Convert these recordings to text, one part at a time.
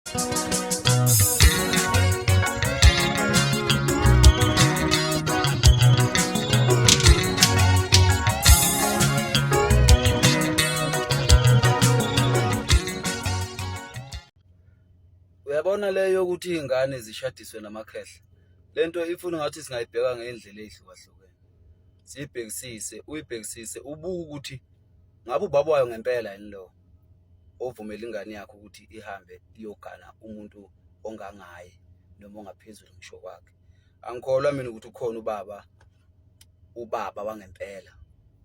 Uyabona leyo ukuthi izingane zishadiswe namakhehla. Lento ifuna ngathi singayibheka ngendlela ezihlukahlukene. Uyibhekisise ubuke ukuthi ngabe ubaba wayo ngempela yini lo ovumela ingane yakhe ukuthi ihambe iyogana umuntu ongangaye noma ongaphezulu ngisho kwakhe. Angikholwa mina ukuthi ukhona ubaba wangempela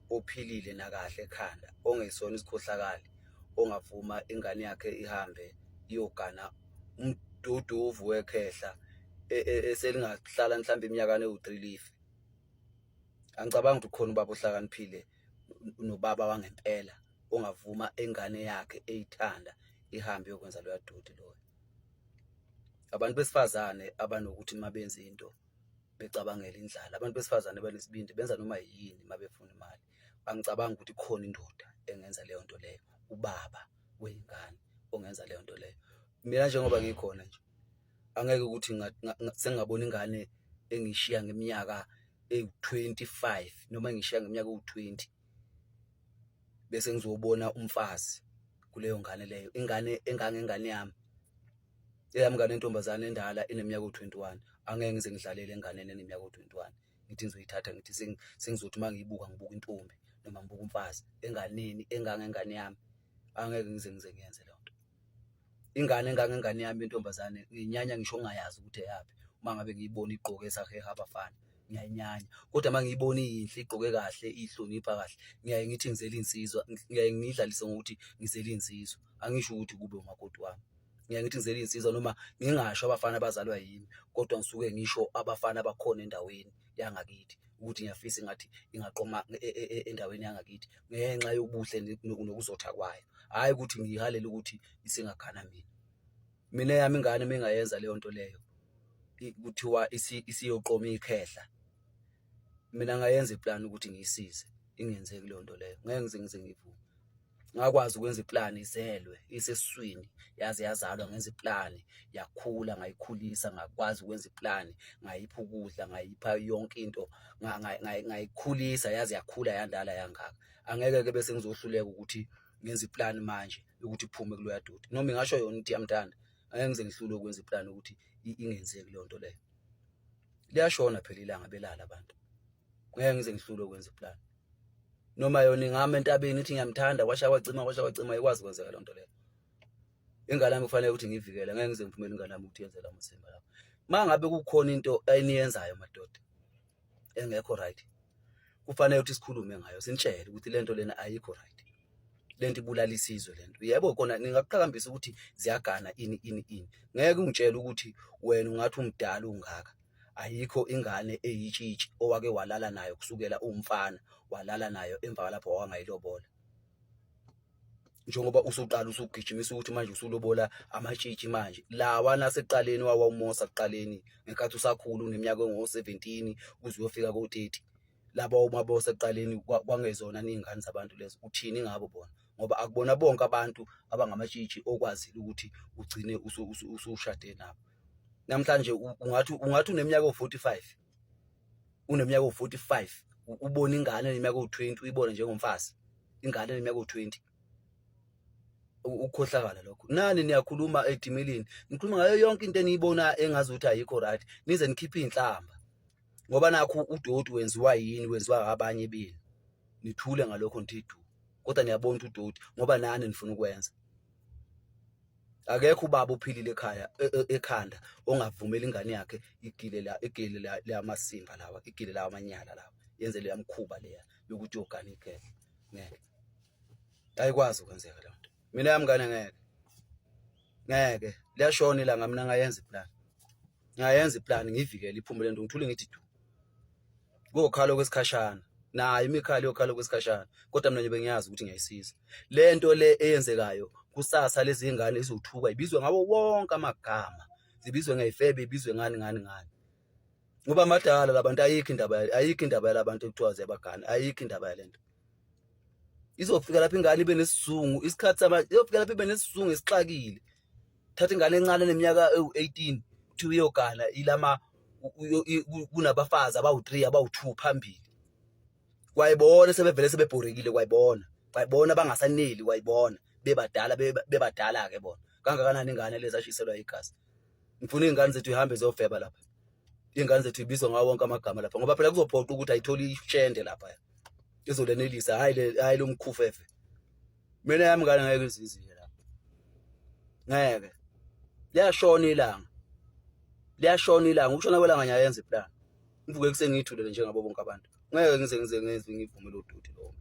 ophilile nakahle ekhanda ongesona isikhohlakali ongavuma ingane yakhe ihambe iyogana umduduvu wekhehla eselingahlala mhlawumbe iminyaka ewu3 life. Angicabangi ukuthi khona ubaba ohlakaniphile nobaba wangempela ongavuma ingane yakhe eyithanda ihambe yokwenza loya dodi loyo. Abantu besifazane abanokuthi mabenza into becabangela indlala, abantu besifazane banesibindi benza noma yini mabefuna imali. Angicabangi ukuthi khona indoda engenza leyo nto leyo, ubaba weyingane ongenza leyo nto leyo. Mina njengoba ngikhona nje angeke ukuthi sengingabona ingane engishiya ngeminyaka ewu25 noma ngishiya ngeminyaka ewu20 bese ngizobona umfazi kuleyo ngane leyo, ingane engangengane yami. Eyami ngane entombazane endala eneminyaka ewu21 angeke ngize ngidlalele enganeni eneminyaka ewu21. Ngithi ngizoyithatha ngithi sengizothi mangiyibuka ngibuka intombi noma ngibuka umfazi enganeni engangengane yami. Angeke ngize ngiyenze leyo nto. Ingane engangengane yami intombazane ngiyinyanya ngisho ngingayazi ukuthi eyapi. Uma ngabe ngiyibona igqoke esaheha abafana ngiyayinyanya, kodwa mangiyibona iyinhle igqoke kahle ihlonipha kahle ngiyaye ngithi ngizela insizwa, ngiyaye ngidlalise ngokuthi ngizela insizwa. Angisho ukuthi kube umakoti wami. Ngiyaye ngithi ngizela insizwa noma ngingasho abafana abazalwa yimi, kodwa ngisuke ngisho abafana abakhona endaweni yangakithi ukuthi ngiyafisa ngathi ingaqoma endaweni yangakithi ngenxa yobuhle nokuzotha kwayo. Hayi ukuthi ngihalela ukuthi isingakana mina. Mina yami ingane mengayenza leyo nto leyo kuthiwa isiyoqoma ikhehla. Mina ngayenza iplan ukuthi ngiyisize ingenzeki leyo nto leyo. Ngeke ngize ngivume. Ngakwazi ukwenza iplan izelwe isesiswini yaze yazalwa ngenza iplan yakhula ngayikhulisa ngakwazi ukwenza iplan ngayipha ukudla ngayipha yonke into ngayikhulisa yaze yakhula yandala yangaka. Angeke ke bese ngizohluleka ukuthi ngenza iplan manje ukuthi iphume kuloya dodi noma ngisho yona ukuthi yamthanda. Angeke ngize ngihlule ukwenza iplan ukuthi ingenzeki leyo nto leyo. Liyashona phela ilanga belala abantu. Ngeke ngize ngihlule ukwenza iplan. Noma yona ingama entabeni ithi ngiyamthanda kwasha kwacima ikwazi kwenzeka le nto leyo. Ingane yami kufanele ukuthi ngiyivikele, ngeke ngize ngivumele ingane yami ukuthi yenze la masimba lapho. Mangabe kukhona into eniyenzayo madoda engekho right, kufanele ukuthi sikhulume ngayo sinitshele ukuthi le nto lena ayikho right. Lento ibulala isizwe lento. Yebo khona ningakuqhakambisa ukuthi ziyagana ini. Ngeke ungitshele ukuthi wena ungathi umdala ungaka. Ayikho ingane eyitshitshi owake walala nayo kusukela umfana walala nayo emva lapho wangayilobola. Njengoba usuqala usugijimisa ukuthi manje usulobola amatshitshi manje. Lawa nasekuqaleni wawumosa kuqaleni ngenkathi usakhulu uneminyaka engo17 kuze uyofika ko30. Laba umabosa ekuqaleni kwangezona ningane zabantu lezo. Uthini ngabo bona? Ngoba akubona bonke abantu abangamatshitshi okwazile ukuthi ugcine usushade nabo. Namhlanje ungathi uneminyaka ewu45. Uneminyaka ewu45 ubona ingane eneminyaka ewu20 uyibone njengomfazi. Ingane eneminyaka ewu20. Ukukhohlakala lokho. Nani niyakhuluma edimilini. Nikhuluma ngayo yonke into eniyibona engazi ukuthi ayikho right. Nize nikhiphe inhlamba. Ngoba nakho udoti wenziwa yini wenziwa abanye bini. Nithule ngalokho ntithu. Kodwa niyabona ukuthi udoti ngoba nani nifuna ukwenza. Akekho ubaba uphilile ekhanda ongavumela ingane yakhe igile lamasimba lawa, igile lawa amanyala lawa. Yenze le yamkhuba leya yokuthi yogana ikhehla. Ngeke. Ayikwazi ukwenzeka le nto. Mina yami ngane ngeke. Liyashona ilanga mina ngayenza iplan. Ngayenza iplan ngivikele iphume le nto ngithule ngithi du. Kokhala kwesikhashana. Nayo imikhali yokhala kwesikhashana. Kodwa mina nje bengiyazi ukuthi ngiyayisiza. Le nto le eyenzekayo kusasa lezi ingane izothuka ibizwe ngawo wonke amagama. Zibizwe ngeyifebe ibizwe ngani. Ngoba amadala labantu ayikho indaba yalabantu ekuthiwa ziyabagana. Ayikho indaba yalento. Izofika lapha ingane ibe nesizungu isikhathi izofika lapha ibe nesizungu esixakile. thatha ingane encane neminyaka ewu-18 kuthi uyogana ilama kunabafazi abawu3 abawu2 phambili. Kwayibona sebevele sebebhorekile kwayibona bangasaneli kwayibona bebadala ke bona. Kangakanani ingane lezi ashiselwa igazi. Ngifuna izingane zethu ihambe ziyofeba lapha. Izingane zethu ibizwa ngawo wonke amagama lapha ngoba phela kuzophoqa ukuthi ayitholi ishende lapha. Izolenelisa hayi lo mkhufefe. Mina yami ngane ngeke iziziye lapha. Ngeke. Liyashona ilanga. Ukushona kwelanga ngiyayenza iplan. Ngivuke kusengiyithulele njengabo bonke abantu. Ngeke ngize ngivume lo duty lo.